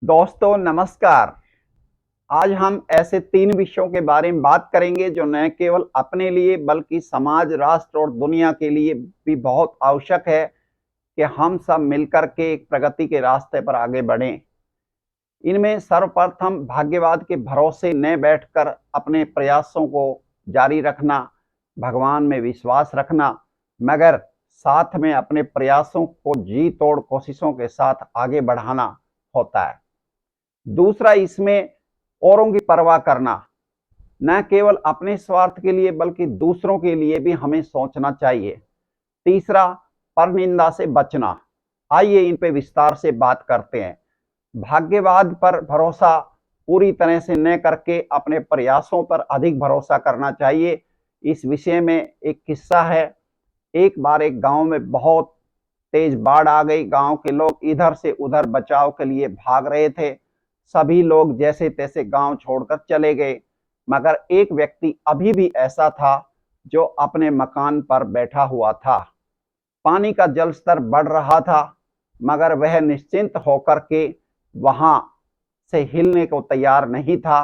दोस्तों नमस्कार। आज हम ऐसे 3 विषयों के बारे में बात करेंगे जो न केवल अपने लिए बल्कि समाज, राष्ट्र और दुनिया के लिए भी बहुत आवश्यक है कि हम सब मिलकर के एक प्रगति के रास्ते पर आगे बढ़ें। इनमें सर्वप्रथम भाग्यवाद के भरोसे न बैठकर अपने प्रयासों को जारी रखना, भगवान में विश्वास रखना, मगर साथ में अपने प्रयासों को जी तोड़ कोशिशों के साथ आगे बढ़ाना होता है। दूसरा, इसमें औरों की परवाह करना, न केवल अपने स्वार्थ के लिए बल्कि दूसरों के लिए भी हमें सोचना चाहिए। तीसरा, परनिंदा से बचना। आइए इन पे विस्तार से बात करते हैं। भाग्यवाद पर भरोसा पूरी तरह से न करके अपने प्रयासों पर अधिक भरोसा करना चाहिए। इस विषय में एक किस्सा है। एक बार एक गांव में बहुत तेज बाढ़ आ गई। गांव के लोग इधर से उधर बचाव के लिए भाग रहे थे। सभी लोग जैसे तैसे गांव छोड़कर चले गए, मगर एक व्यक्ति अभी भी ऐसा था जो अपने मकान पर बैठा हुआ था। पानी का जल स्तर बढ़ रहा था, मगर वह निश्चिंत होकर के वहां से हिलने को तैयार नहीं था।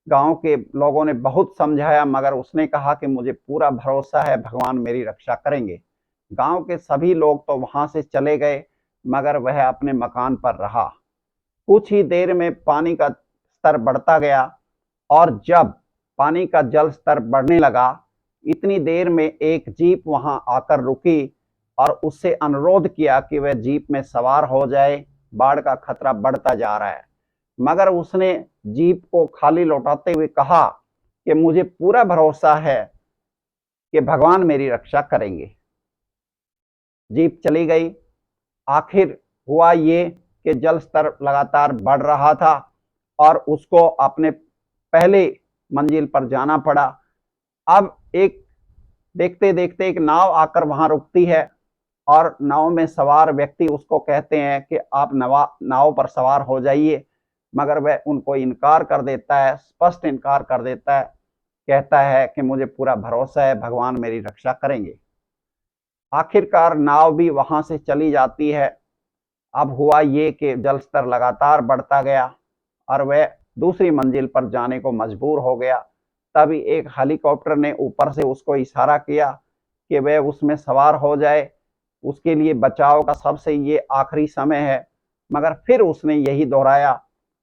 गांव के लोगों ने बहुत समझाया, मगर उसने कहा कि मुझे पूरा भरोसा है, भगवान मेरी रक्षा करेंगे। गांव के सभी लोग तो वहां से चले गए, मगर वह अपने मकान पर रहा। कुछ ही देर में पानी का स्तर बढ़ता गया, और जब पानी का जल स्तर बढ़ने लगा, इतनी देर में एक जीप वहां आकर रुकी और उससे अनुरोध किया कि वह जीप में सवार हो जाए, बाढ़ का खतरा बढ़ता जा रहा है। मगर उसने जीप को खाली लौटाते हुए कहा कि मुझे पूरा भरोसा है कि भगवान मेरी रक्षा करेंगे। जीप चली गई। आखिर हुआ ये कि जल स्तर लगातार बढ़ रहा था और उसको अपने पहले मंजिल पर जाना पड़ा। अब एक देखते देखते एक नाव आकर वहां रुकती है, और नाव में सवार व्यक्ति उसको कहते हैं कि आप नाव पर सवार हो जाइए, मगर वह उनको इनकार कर देता है, स्पष्ट इनकार कर देता है। कहता है कि मुझे पूरा भरोसा है, भगवान मेरी रक्षा करेंगे। आखिरकार नाव भी वहां से चली जाती है। अब हुआ ये कि जल स्तर लगातार बढ़ता गया और वह दूसरी मंजिल पर जाने को मजबूर हो गया। तभी एक हेलीकॉप्टर ने ऊपर से उसको इशारा किया कि वह उसमें सवार हो जाए, उसके लिए बचाव का सबसे ये आखिरी समय है। मगर फिर उसने यही दोहराया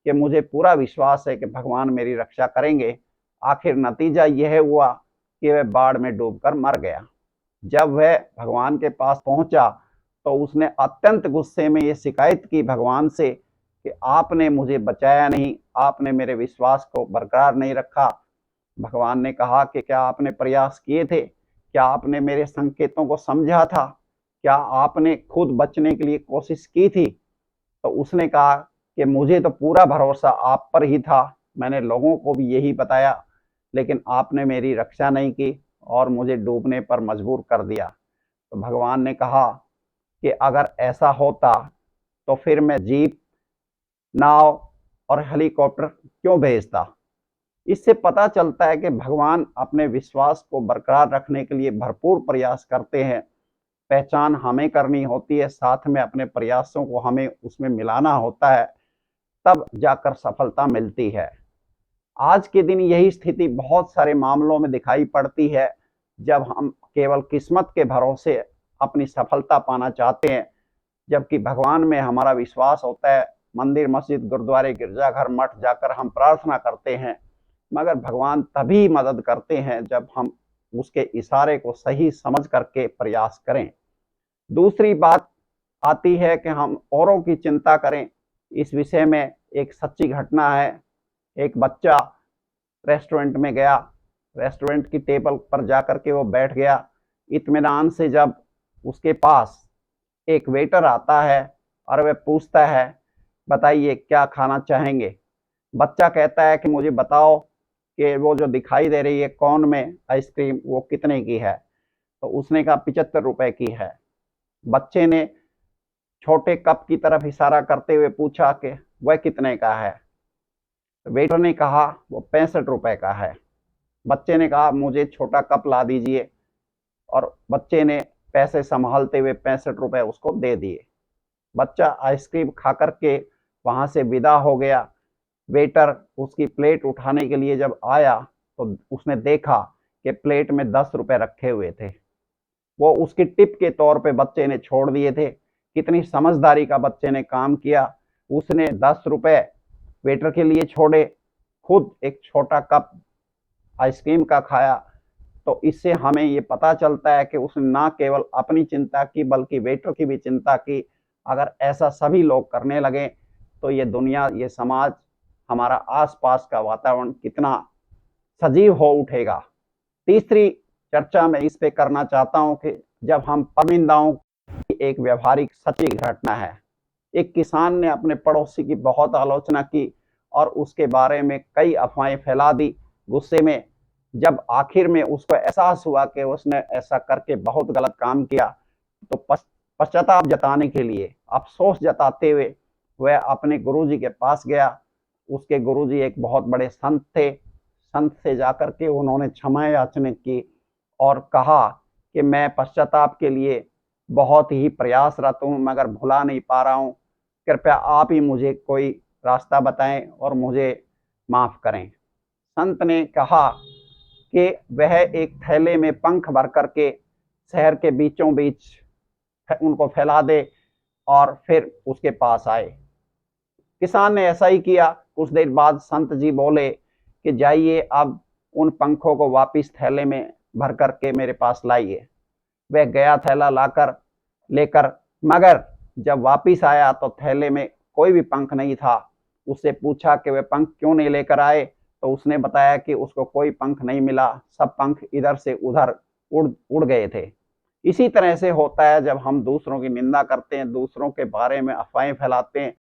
कि मुझे पूरा विश्वास है कि भगवान मेरी रक्षा करेंगे। आखिर नतीजा यह हुआ कि वह बाढ़ में डूबकर मर गया। जब वह भगवान के पास पहुंचा तो उसने अत्यंत गुस्से में ये शिकायत की भगवान से कि आपने मुझे बचाया नहीं, आपने मेरे विश्वास को बरकरार नहीं रखा। भगवान ने कहा कि क्या आपने प्रयास किए थे? क्या आपने मेरे संकेतों को समझा था? क्या आपने खुद बचने के लिए कोशिश की थी? तो उसने कहा कि मुझे तो पूरा भरोसा आप पर ही था, मैंने लोगों को भी यही बताया, लेकिन आपने मेरी रक्षा नहीं की और मुझे डूबने पर मजबूर कर दिया। तो भगवान ने कहा कि अगर ऐसा होता तो फिर मैं जीप, नाव और हेलीकॉप्टर क्यों भेजता। इससे पता चलता है कि भगवान अपने विश्वास को बरकरार रखने के लिए भरपूर प्रयास करते हैं। पहचान हमें करनी होती है, साथ में अपने प्रयासों को हमें उसमें मिलाना होता है, तब जाकर सफलता मिलती है। आज के दिन यही स्थिति बहुत सारे मामलों में दिखाई पड़ती है, जब हम केवल किस्मत के भरोसे अपनी सफलता पाना चाहते हैं, जबकि भगवान में हमारा विश्वास होता है। मंदिर, मस्जिद, गुरुद्वारे, गिरजाघर, मठ जाकर हम प्रार्थना करते हैं, मगर भगवान तभी मदद करते हैं जब हम उसके इशारे को सही समझ करके प्रयास करें। दूसरी बात आती है कि हम औरों की चिंता करें। इस विषय में एक सच्ची घटना है। एक बच्चा रेस्टोरेंट में गया, रेस्टोरेंट की टेबल पर जाकर के वो बैठ गया। इत्मीनान से जब उसके पास एक वेटर आता है और वह पूछता है, बताइए क्या खाना चाहेंगे। बच्चा कहता है कि मुझे बताओ कि वो जो दिखाई दे रही है कौन में आइसक्रीम, वो कितने की है। तो उसने कहा 75 रुपए की है। बच्चे ने छोटे कप की तरफ इशारा करते हुए पूछा कि वह कितने का है। वेटर ने कहा वो 65 रुपए का है। बच्चे ने कहा मुझे छोटा कप ला दीजिए, और बच्चे ने पैसे संभालते हुए 65 रुपए उसको दे दिए। बच्चा आइसक्रीम खा करके वहाँ से विदा हो गया। वेटर उसकी प्लेट उठाने के लिए जब आया तो उसने देखा कि प्लेट में 10 रुपए रखे हुए थे। वो उसकी टिप के तौर पे बच्चे ने छोड़ दिए थे। कितनी समझदारी का बच्चे ने काम किया। उसने 10 रुपए वेटर के लिए छोड़े, खुद एक छोटा कप आइसक्रीम का खाया। तो इससे हमें ये पता चलता है कि उसने ना केवल अपनी चिंता की बल्कि वेटर की भी चिंता की। अगर ऐसा सभी लोग करने लगे तो ये दुनिया, ये समाज, हमारा आसपास का वातावरण कितना सजीव हो उठेगा। तीसरी चर्चा मैं इस पे करना चाहता हूं कि जब हम परमिंदाओं की एक व्यवहारिक सच्ची घटना है। एक किसान ने अपने पड़ोसी की बहुत आलोचना की और उसके बारे में कई अफवाहें फैला दी। गुस्से में जब आखिर में उसको एहसास हुआ कि उसने ऐसा करके बहुत गलत काम किया, तो पश्चाताप जताने के लिए, अफसोस जताते हुए वह अपने गुरुजी के पास गया। उसके गुरुजी एक बहुत बड़े संत थे। संत से जाकर के उन्होंने क्षमा याचना की और कहा कि मैं पश्चाताप के लिए बहुत ही प्रयासरत हूँ मगर भुला नहीं पा रहा हूँ। कृपया आप ही मुझे कोई रास्ता बताएं और मुझे माफ करें। संत ने कहा कि वह एक थैले में पंख भर करके शहर के बीचों बीच उनको फैला दे और फिर उसके पास आए। किसान ने ऐसा ही किया। कुछ देर बाद संत जी बोले कि जाइए अब उन पंखों को वापस थैले में भर करके मेरे पास लाइए। वह गया थैला लाकर लेकर, मगर जब वापिस आया तो थैले में कोई भी पंख नहीं था। उससे पूछा कि वह पंख क्यों नहीं लेकर आए, तो उसने बताया कि उसको कोई पंख नहीं मिला, सब पंख इधर से उधर उड़ उड़ गए थे। इसी तरह से होता है जब हम दूसरों की निंदा करते हैं, दूसरों के बारे में अफवाहें फैलाते हैं,